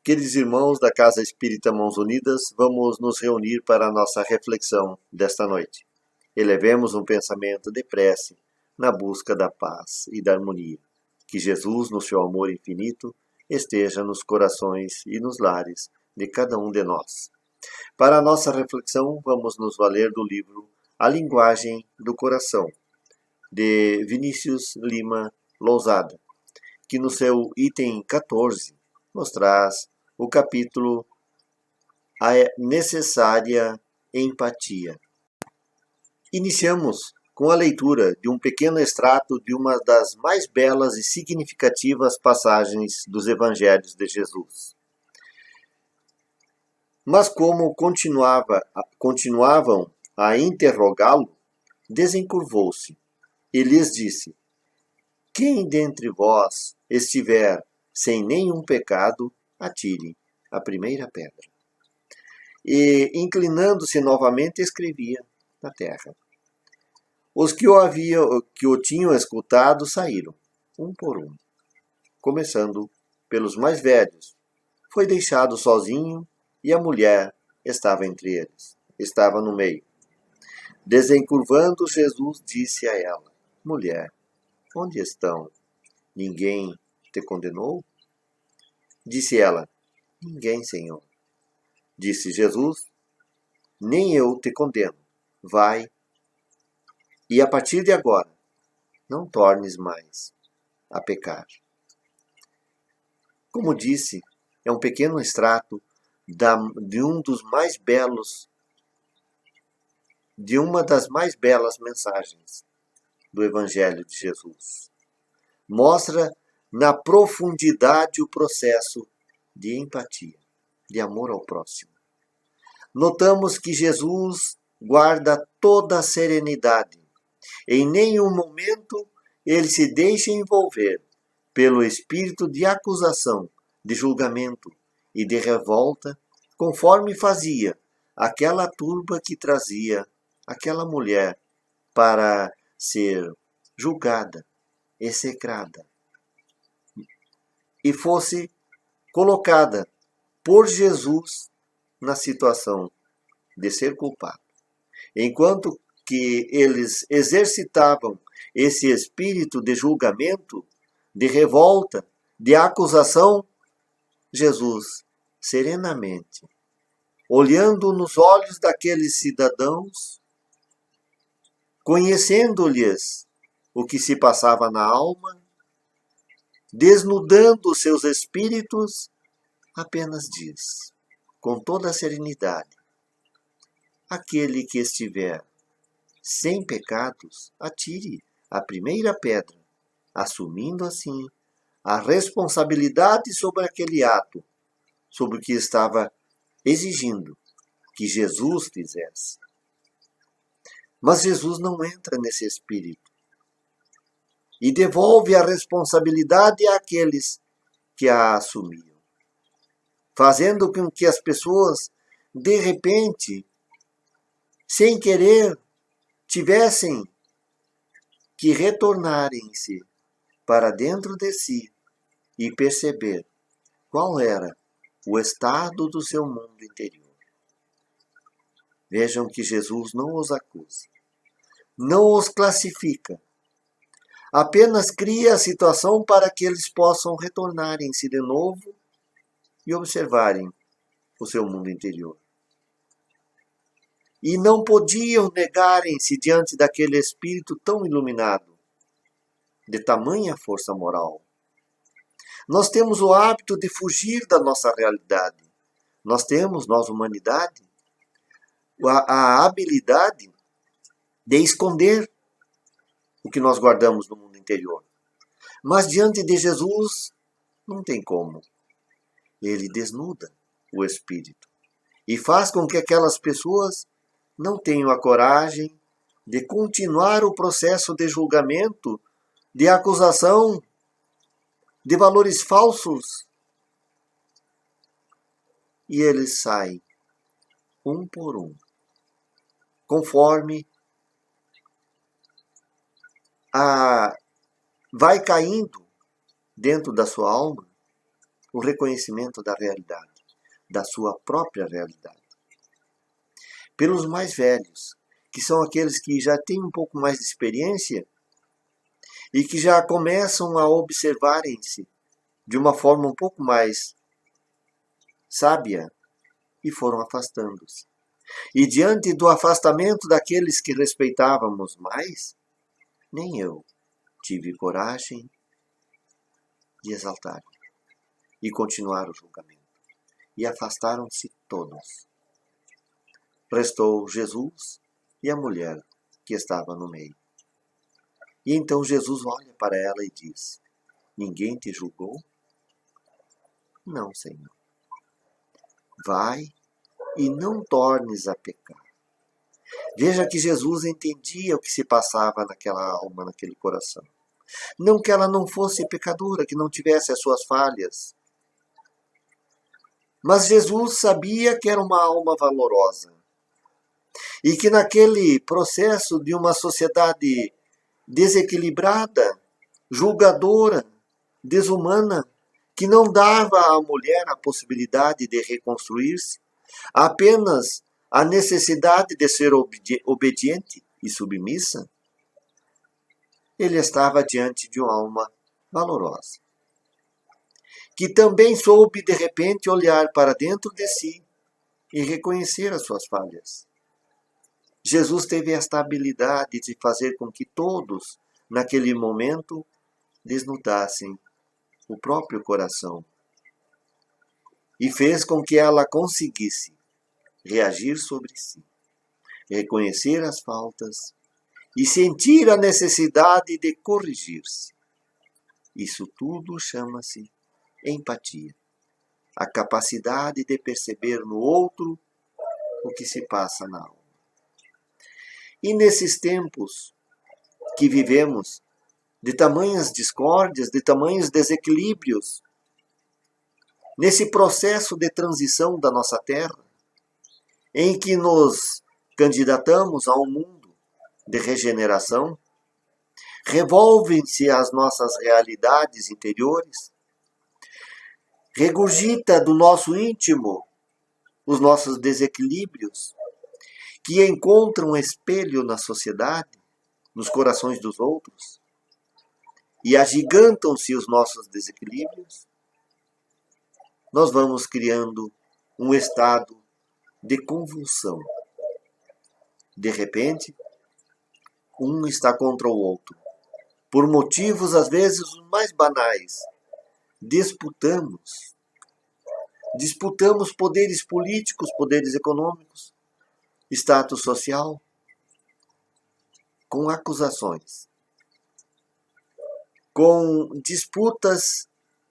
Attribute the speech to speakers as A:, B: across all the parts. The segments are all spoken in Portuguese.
A: Queridos irmãos da Casa Espírita Mãos Unidas, vamos nos reunir para a nossa reflexão desta noite. Elevemos um pensamento de prece na busca da paz e da harmonia. Que Jesus, no seu amor infinito, esteja nos corações e nos lares de cada um de nós. Para a nossa reflexão, vamos nos valer do livro A Linguagem do Coração, de Vinícius Lima Lousada, que no seu item 14 nos traz o capítulo A Necessária Empatia. Iniciamos com a leitura de um pequeno extrato de uma das mais belas e significativas passagens dos Evangelhos de Jesus. Mas como continuavam a interrogá-lo, desencurvou-se e lhes disse: Quem dentre vós estiver sem nenhum pecado, atire a primeira pedra. E, inclinando-se novamente, escrevia na terra. Os que o tinham escutado saíram, um por um, começando pelos mais velhos. Foi deixado sozinho e a mulher estava entre eles, estava no meio. Desencurvando, Jesus disse a ela: Mulher, onde estão? Ninguém te condenou? Disse ela: Ninguém, Senhor. Disse Jesus: Nem eu te condeno. Vai, e a partir de agora, não tornes mais a pecar. Como disse, é um pequeno extrato de uma das mais belas mensagens do Evangelho de Jesus. Mostra na profundidade o processo de empatia, de amor ao próximo. Notamos que Jesus guarda toda a serenidade. Em nenhum momento ele se deixa envolver pelo espírito de acusação, de julgamento e de revolta, conforme fazia aquela turba que trazia aquela mulher para ser julgada, execrada, e fosse colocada por Jesus na situação de ser culpado. Enquanto que eles exercitavam esse espírito de julgamento, de revolta, de acusação, Jesus, serenamente, olhando nos olhos daqueles cidadãos, conhecendo-lhes o que se passava na alma, desnudando seus espíritos, apenas diz, com toda a serenidade: aquele que estiver sem pecados, atire a primeira pedra, assumindo assim a responsabilidade sobre aquele ato, sobre o que estava exigindo que Jesus fizesse. Mas Jesus não entra nesse espírito e devolve a responsabilidade àqueles que a assumiam, fazendo com que as pessoas, de repente, sem querer, tivessem que retornarem-se para dentro de si e perceber qual era o estado do seu mundo interior. Vejam que Jesus não os acusa, não os classifica, apenas cria a situação para que eles possam retornarem-se de novo e observarem o seu mundo interior. E não podiam negarem-se diante daquele espírito tão iluminado, de tamanha força moral. Nós temos o hábito de fugir da nossa realidade. Nós, humanidade, a habilidade de esconder o que nós guardamos no mundo interior. Mas diante de Jesus, não tem como. Ele desnuda o espírito e faz com que aquelas pessoas não tenham a coragem de continuar o processo de julgamento, de acusação, de valores falsos. E eles saem, um por um, conforme vai caindo dentro da sua alma o reconhecimento da realidade, da sua própria realidade. Pelos mais velhos, que são aqueles que já têm um pouco mais de experiência e que já começam a observarem-se de uma forma um pouco mais sábia e foram afastando-se. E diante do afastamento daqueles que respeitávamos mais, nem eu tive coragem de exaltar e continuar o julgamento. E afastaram-se todos. Restou Jesus e a mulher que estava no meio. E então Jesus olha para ela e diz: ninguém te julgou? Não, Senhor. Vai e não tornes a pecar. Veja que Jesus entendia o que se passava naquela alma, naquele coração. Não que ela não fosse pecadora, que não tivesse as suas falhas. Mas Jesus sabia que era uma alma valorosa. E que naquele processo de uma sociedade desequilibrada, julgadora, desumana, que não dava à mulher a possibilidade de reconstruir-se, apenas a necessidade de ser obediente e submissa, ele estava diante de uma alma valorosa, que também soube de repente olhar para dentro de si e reconhecer as suas falhas. Jesus teve esta habilidade de fazer com que todos, naquele momento, desnudassem o próprio coração e fez com que ela conseguisse reagir sobre si, reconhecer as faltas e sentir a necessidade de corrigir-se. Isso tudo chama-se empatia, a capacidade de perceber no outro o que se passa na alma. E nesses tempos que vivemos, de tamanhas discórdias, de tamanhos desequilíbrios, nesse processo de transição da nossa terra, em que nos candidatamos a um mundo de regeneração, revolvem-se as nossas realidades interiores, regurgita do nosso íntimo os nossos desequilíbrios, que encontram espelho na sociedade, nos corações dos outros, e agigantam-se os nossos desequilíbrios, nós vamos criando um estado de convulsão. De repente, um está contra o outro. Por motivos, às vezes, os mais banais. Disputamos poderes políticos, poderes econômicos, status social, com acusações, com disputas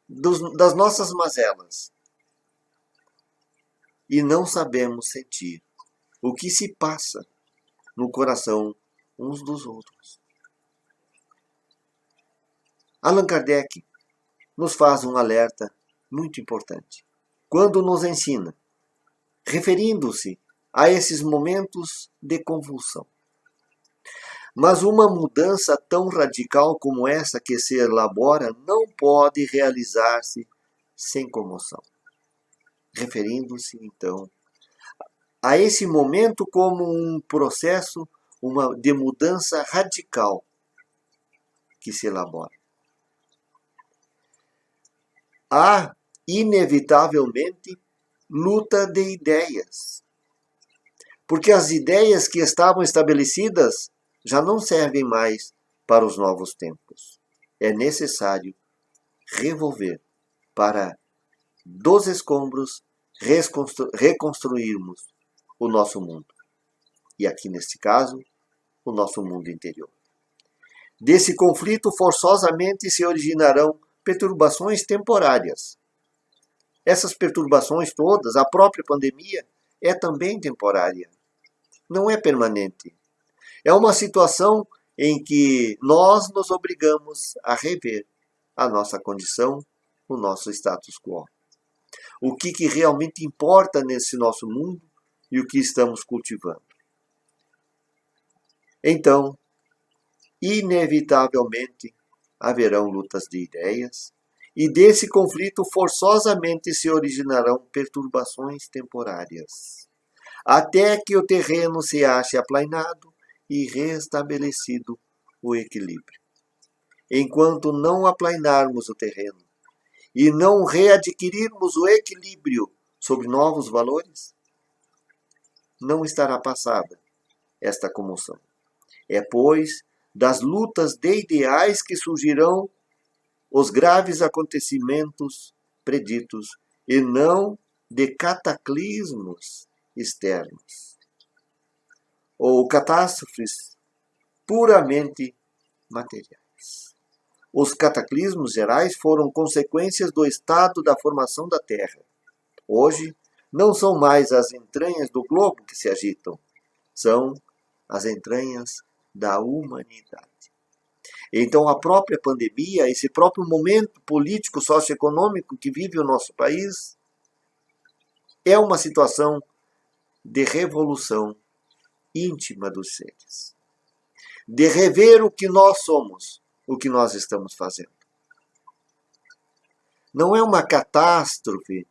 A: das nossas mazelas. E não sabemos sentir o que se passa no coração uns dos outros. Allan Kardec nos faz um alerta muito importante, quando nos ensina, referindo-se a esses momentos de convulsão. Mas uma mudança tão radical como essa que se elabora não pode realizar-se sem comoção. Referindo-se, então, a esse momento como um processo de mudança radical que se elabora. Há, inevitavelmente, luta de ideias. Porque as ideias que estavam estabelecidas já não servem mais para os novos tempos. É necessário revolver para, dos escombros, reconstruirmos o nosso mundo. E aqui, neste caso, o nosso mundo interior. Desse conflito, forçosamente se originarão perturbações temporárias. Essas perturbações todas, a própria pandemia, é também temporária. Não é permanente. É uma situação em que nós nos obrigamos a rever a nossa condição, o nosso status quo. O que realmente importa nesse nosso mundo e o que estamos cultivando. Então, inevitavelmente, haverão lutas de ideias e desse conflito forçosamente se originarão perturbações temporárias, até que o terreno se ache aplainado e restabelecido o equilíbrio. Enquanto não aplainarmos o terreno e não readquirirmos o equilíbrio sobre novos valores, não estará passada esta comoção. É, pois, das lutas de ideais que surgirão os graves acontecimentos preditos, e não de cataclismos externos ou catástrofes puramente materiais. Os cataclismos gerais foram consequências do estado da formação da Terra. Hoje, não são mais as entranhas do globo que se agitam, são as entranhas da humanidade. Então, a própria pandemia, esse próprio momento político, socioeconômico que vive o nosso país, é uma situação de revolução íntima dos seres. De rever o que nós somos, o que nós estamos fazendo. Não é uma catástrofe,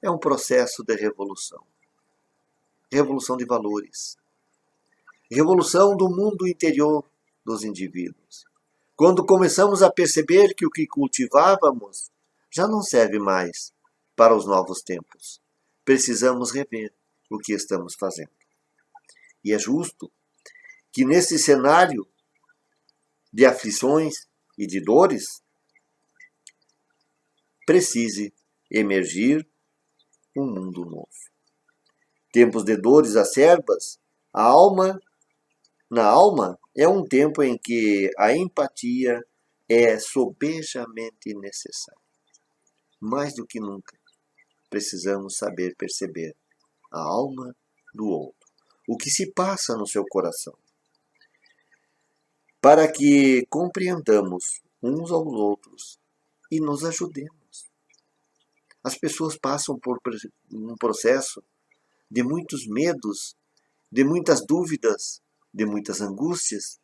A: é um processo de revolução. Revolução de valores. Revolução do mundo interior dos indivíduos. Quando começamos a perceber que o que cultivávamos já não serve mais para os novos tempos. Precisamos rever o que estamos fazendo. E é justo que nesse cenário de aflições e de dores, precise emergir um mundo novo. Tempos de dores acerbas, na alma é um tempo em que a empatia é sobejamente necessária. Mais do que nunca, precisamos saber perceber a alma do outro, o que se passa no seu coração, para que compreendamos uns aos outros e nos ajudemos. As pessoas passam por um processo de muitos medos, de muitas dúvidas, de muitas angústias,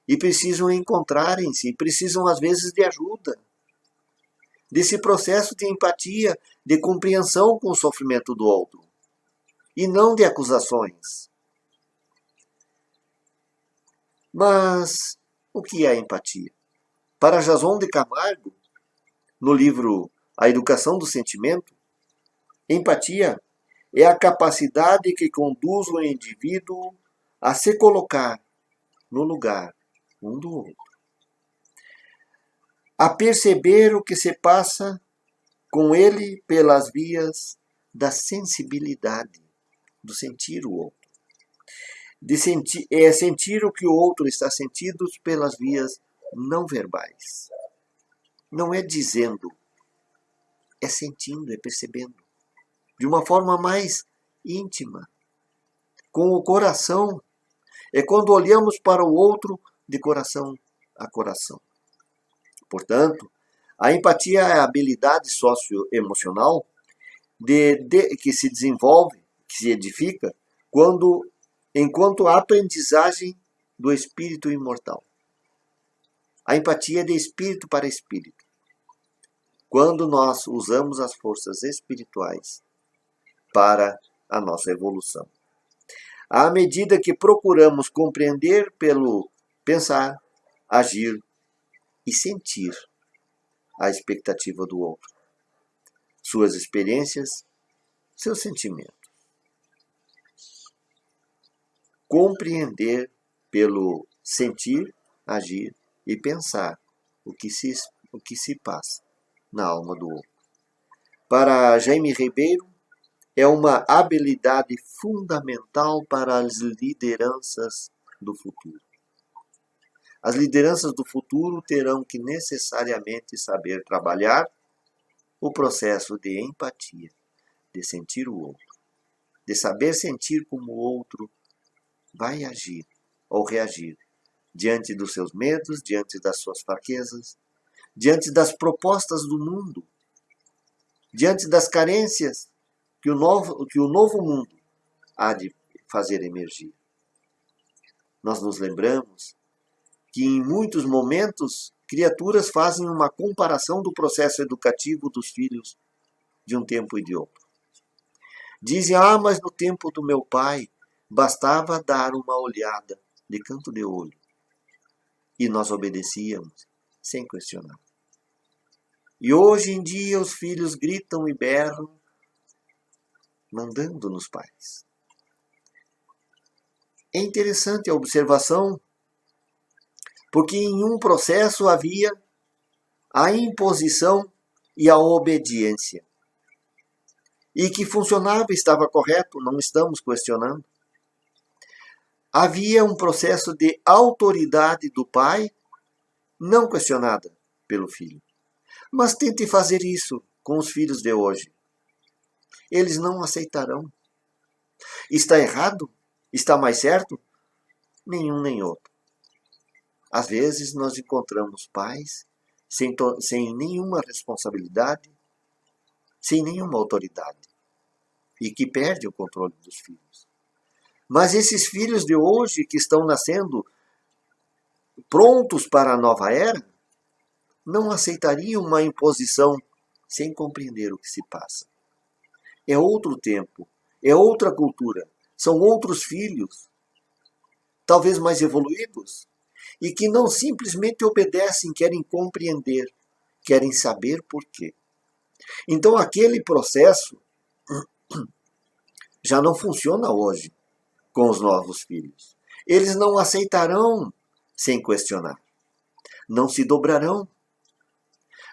A: e precisam encontrar-se, precisam às vezes de ajuda, desse processo de empatia, de compreensão com o sofrimento do outro, e não de acusações. Mas o que é a empatia? Para Jason de Camargo, no livro A Educação do Sentimento, empatia é a capacidade que conduz o indivíduo a se colocar no lugar um do outro, a perceber o que se passa com ele pelas vias da sensibilidade, do sentir o outro. Sentir o que o outro está sentindo pelas vias não verbais. Não é dizendo, é sentindo, é percebendo. De uma forma mais íntima, com o coração. É quando olhamos para o outro de coração a coração. Portanto, a empatia é a habilidade socioemocional que se desenvolve, que se edifica, enquanto a aprendizagem do espírito imortal. A empatia é de espírito para espírito. Quando nós usamos as forças espirituais para a nossa evolução. À medida que procuramos compreender pelo pensar, agir e sentir a expectativa do outro, suas experiências, seus sentimentos. Compreender pelo sentir, agir e pensar o que se passa na alma do outro. Para Jaime Ribeiro, é uma habilidade fundamental para as lideranças do futuro. As lideranças do futuro terão que necessariamente saber trabalhar o processo de empatia, de sentir o outro, de saber sentir como o outro vai agir ou reagir diante dos seus medos, diante das suas fraquezas, diante das propostas do mundo, diante das carências que o novo mundo há de fazer emergir. Nós nos lembramos que em muitos momentos criaturas fazem uma comparação do processo educativo dos filhos de um tempo e de outro. Dizem, mas no tempo do meu pai bastava dar uma olhada de canto de olho. E nós obedecíamos sem questionar. E hoje em dia os filhos gritam e berram, mandando nos pais. É interessante a observação, porque em um processo havia a imposição e a obediência. E que funcionava, estava correto, não estamos questionando. Havia um processo de autoridade do pai, não questionada pelo filho. Mas tente fazer isso com os filhos de hoje. Eles não aceitarão. Está errado? Está mais certo? Nenhum nem outro. Às vezes nós encontramos pais sem nenhuma responsabilidade, sem nenhuma autoridade, e que perdem o controle dos filhos. Mas esses filhos de hoje que estão nascendo prontos para a nova era, não aceitariam uma imposição sem compreender o que se passa. É outro tempo, é outra cultura, são outros filhos, talvez mais evoluídos, e que não simplesmente obedecem, querem compreender, querem saber por quê. Então aquele processo já não funciona hoje com os novos filhos. Eles não aceitarão sem questionar. Não se dobrarão,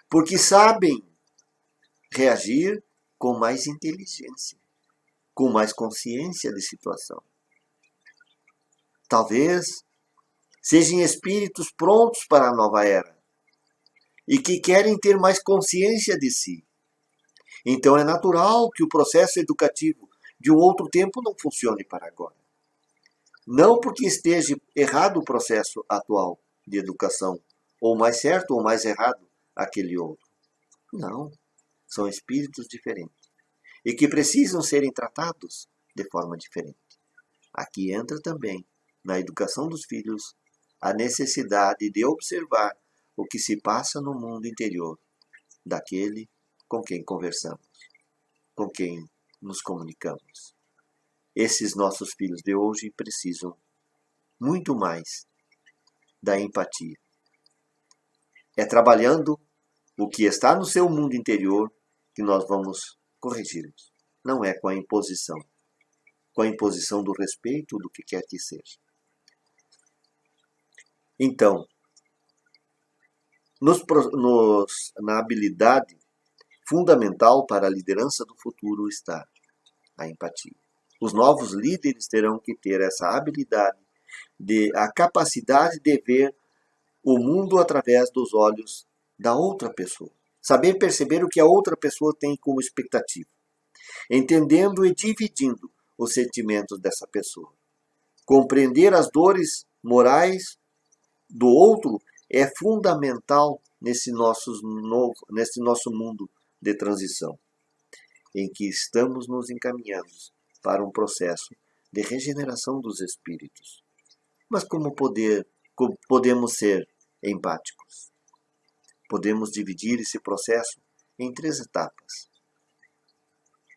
A: porque sabem reagir com mais inteligência, com mais consciência de situação. Talvez sejam espíritos prontos para a nova era e que querem ter mais consciência de si. Então é natural que o processo educativo de um outro tempo não funcione para agora. Não porque esteja errado o processo atual de educação, ou mais certo ou mais errado aquele outro. Não, são espíritos diferentes e que precisam serem tratados de forma diferente. Aqui entra também, na educação dos filhos, a necessidade de observar o que se passa no mundo interior daquele com quem conversamos, com quem nos comunicamos. Esses nossos filhos de hoje precisam muito mais da empatia. É trabalhando o que está no seu mundo interior que nós vamos corrigi-los. Não é com a imposição do respeito, do que quer que seja. Então, na habilidade fundamental para a liderança do futuro está a empatia. Os novos líderes terão que ter essa habilidade, a capacidade de ver o mundo através dos olhos da outra pessoa. Saber perceber o que a outra pessoa tem como expectativa. Entendendo e dividindo os sentimentos dessa pessoa. Compreender as dores morais do outro é fundamental nesse nosso mundo de transição, em que estamos nos encaminhando para um processo de regeneração dos espíritos. Mas como podemos ser empáticos? Podemos dividir esse processo em 3 etapas.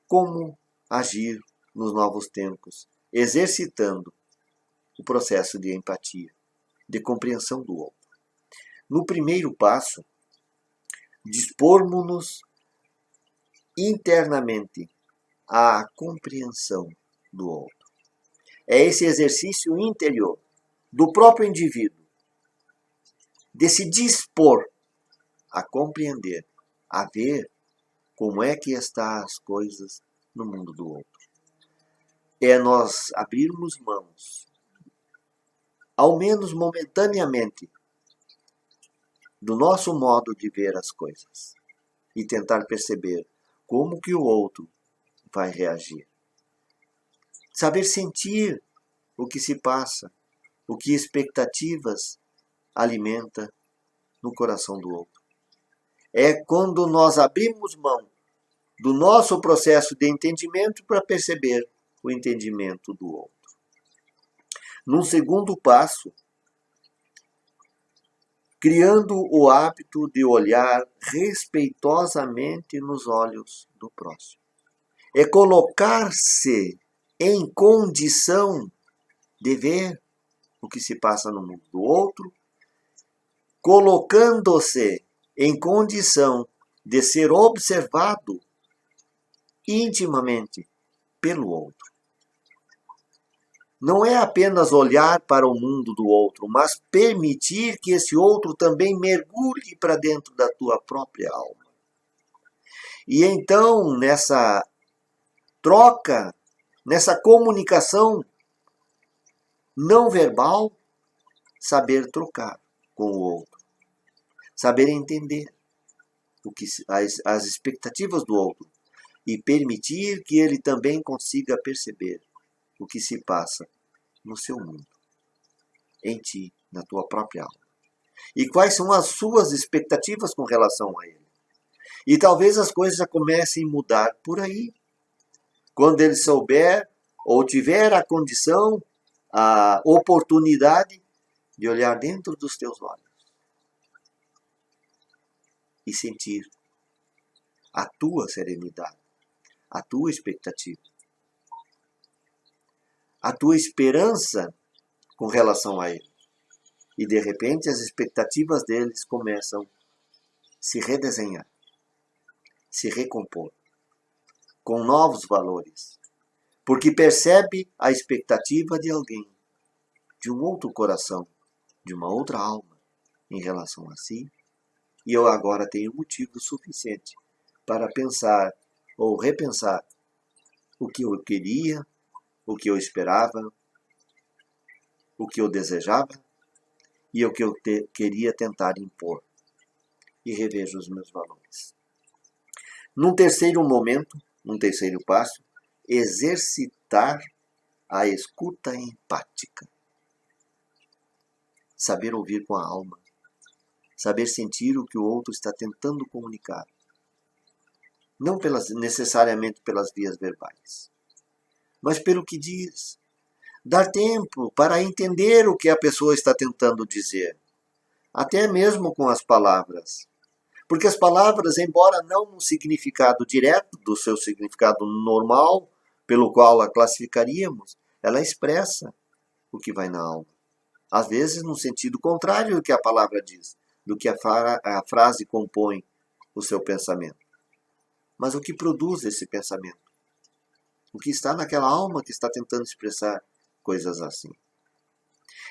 A: Como agir nos novos tempos, exercitando o processo de empatia, de compreensão do outro. No primeiro passo, dispormos-nos internamente à compreensão do outro. É esse exercício interior do próprio indivíduo, de se dispor a compreender, a ver como é que estão as coisas no mundo do outro. É nós abrirmos mãos, ao menos momentaneamente, do nosso modo de ver as coisas e tentar perceber como que o outro vai reagir. Saber sentir o que se passa, o que expectativas alimenta no coração do outro. É quando nós abrimos mão do nosso processo de entendimento para perceber o entendimento do outro. Num segundo passo, criando o hábito de olhar respeitosamente nos olhos do próximo. É colocar-se em condição de ver o que se passa no mundo do outro, colocando-se em condição de ser observado intimamente pelo outro. Não é apenas olhar para o mundo do outro, mas permitir que esse outro também mergulhe para dentro da tua própria alma. E então, nessa troca, nessa comunicação não verbal, saber trocar com o outro, saber entender as expectativas do outro e permitir que ele também consiga perceber o que se passa no seu mundo, em ti, na tua própria alma. E quais são as suas expectativas com relação a ele. E talvez as coisas já comecem a mudar por aí. Quando ele souber ou tiver a condição, a oportunidade de olhar dentro dos teus olhos e sentir a tua serenidade, a tua expectativa, a tua esperança com relação a ele. E de repente as expectativas deles começam a se redesenhar, se recompor, com novos valores. Porque percebe a expectativa de alguém, de um outro coração, de uma outra alma em relação a si. E eu agora tenho motivo suficiente para pensar ou repensar o que eu queria, o que eu esperava, o que eu desejava e o que eu queria tentar impor. E revejo os meus valores. Num terceiro momento, num terceiro passo, exercitar a escuta empática. Saber ouvir com a alma. Saber sentir o que o outro está tentando comunicar. Não necessariamente pelas vias verbais, mas pelo que diz. Dar tempo para entender o que a pessoa está tentando dizer. Até mesmo com as palavras. Porque as palavras, embora não no significado direto do seu significado normal, pelo qual a classificaríamos, ela expressa o que vai na alma. Às vezes no sentido contrário do que a palavra diz, do que a frase compõe o seu pensamento. Mas o que produz esse pensamento? O que está naquela alma que está tentando expressar coisas assim.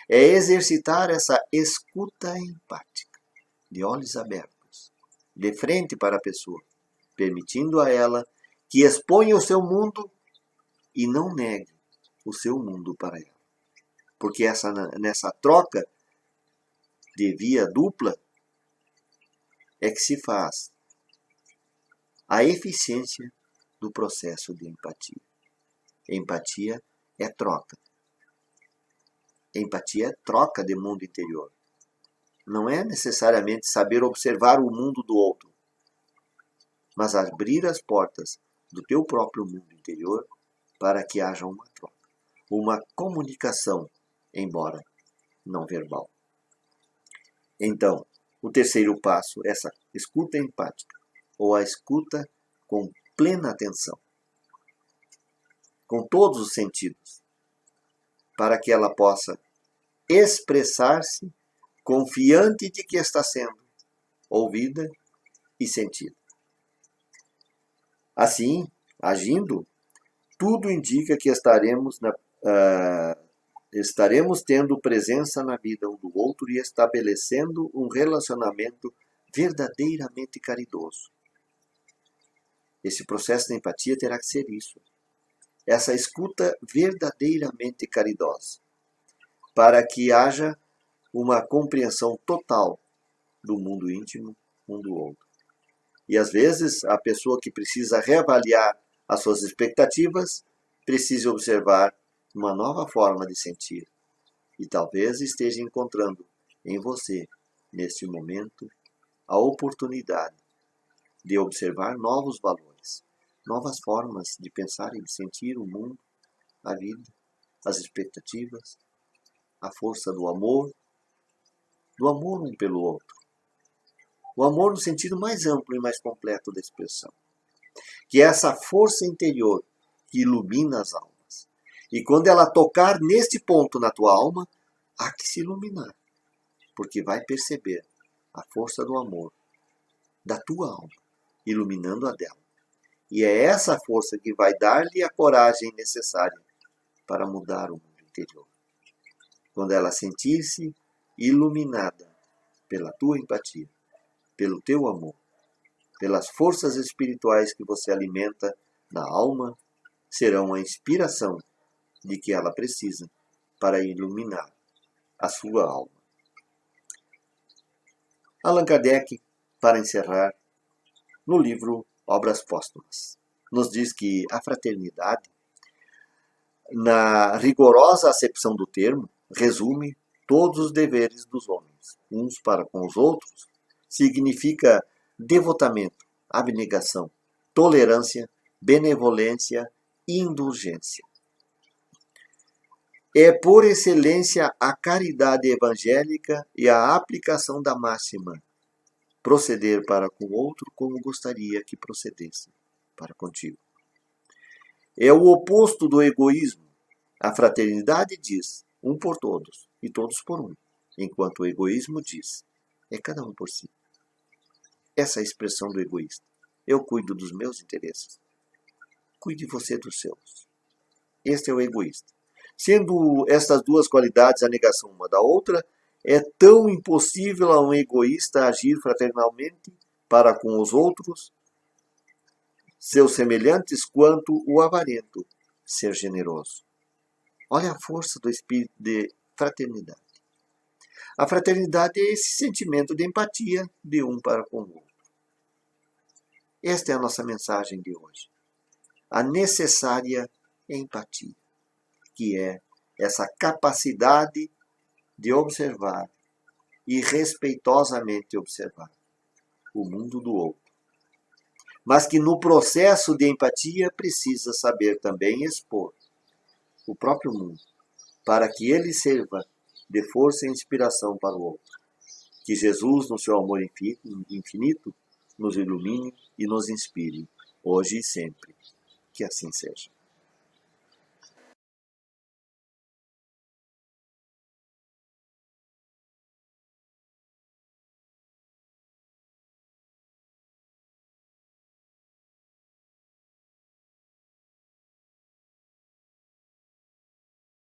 A: É exercitar essa escuta empática, de olhos abertos, de frente para a pessoa, permitindo a ela que exponha o seu mundo e não negue o seu mundo para ela. Porque nessa troca de via dupla é que se faz a eficiência do processo de empatia. Empatia é troca. Empatia é troca de mundo interior. Não é necessariamente saber observar o mundo do outro, mas abrir as portas do teu próprio mundo interior para que haja uma troca, uma comunicação, embora não verbal. Então, o terceiro passo é essa escuta empática, ou a escuta com plena atenção, com todos os sentidos, para que ela possa expressar-se confiante de que está sendo ouvida e sentida. Assim, agindo, tudo indica que estaremos tendo presença na vida um do outro e estabelecendo um relacionamento verdadeiramente caridoso. Esse processo de empatia terá que ser isso. Essa escuta verdadeiramente caridosa, para que haja uma compreensão total do mundo íntimo um do outro. E às vezes a pessoa que precisa reavaliar as suas expectativas precisa observar uma nova forma de sentir. E talvez esteja encontrando em você, neste momento, a oportunidade de observar novos valores, novas formas de pensar e de sentir o mundo, a vida, as expectativas, a força do amor do amor um pelo outro. O amor no sentido mais amplo e mais completo da expressão, que é essa força interior que ilumina as almas. E quando ela tocar neste ponto na tua alma, há que se iluminar, porque vai perceber a força do amor da tua alma, iluminando a dela. E é essa força que vai dar-lhe a coragem necessária para mudar o mundo interior. Quando ela sentir-se iluminada pela tua empatia, pelo teu amor, pelas forças espirituais que você alimenta na alma, serão a inspiração de que ela precisa para iluminar a sua alma. Allan Kardec, para encerrar, no livro Obras Póstumas, nos diz que a fraternidade, na rigorosa acepção do termo, resume todos os deveres dos homens, uns para com os outros, significa devotamento, abnegação, tolerância, benevolência e indulgência. É por excelência a caridade evangélica e a aplicação da máxima: proceder para com o outro como gostaria que procedesse para contigo. É o oposto do egoísmo. A fraternidade diz um por todos e todos por um, enquanto o egoísmo diz é cada um por si. Essa é a expressão do egoísta. Eu cuido dos meus interesses. Cuide você dos seus. Este é o egoísta. Sendo estas duas qualidades a negação uma da outra, é tão impossível a um egoísta agir fraternalmente para com os outros, seus semelhantes, quanto o avarento ser generoso. Olha a força do espírito de fraternidade. A fraternidade é esse sentimento de empatia de um para com o outro. Esta é a nossa mensagem de hoje. A necessária empatia, que é essa capacidade de observar e respeitosamente observar o mundo do outro. Mas que no processo de empatia precisa saber também expor o próprio mundo, para que ele sirva de força e inspiração para o outro. Que Jesus, no seu amor infinito, nos ilumine e nos inspire, hoje e sempre. Que assim seja.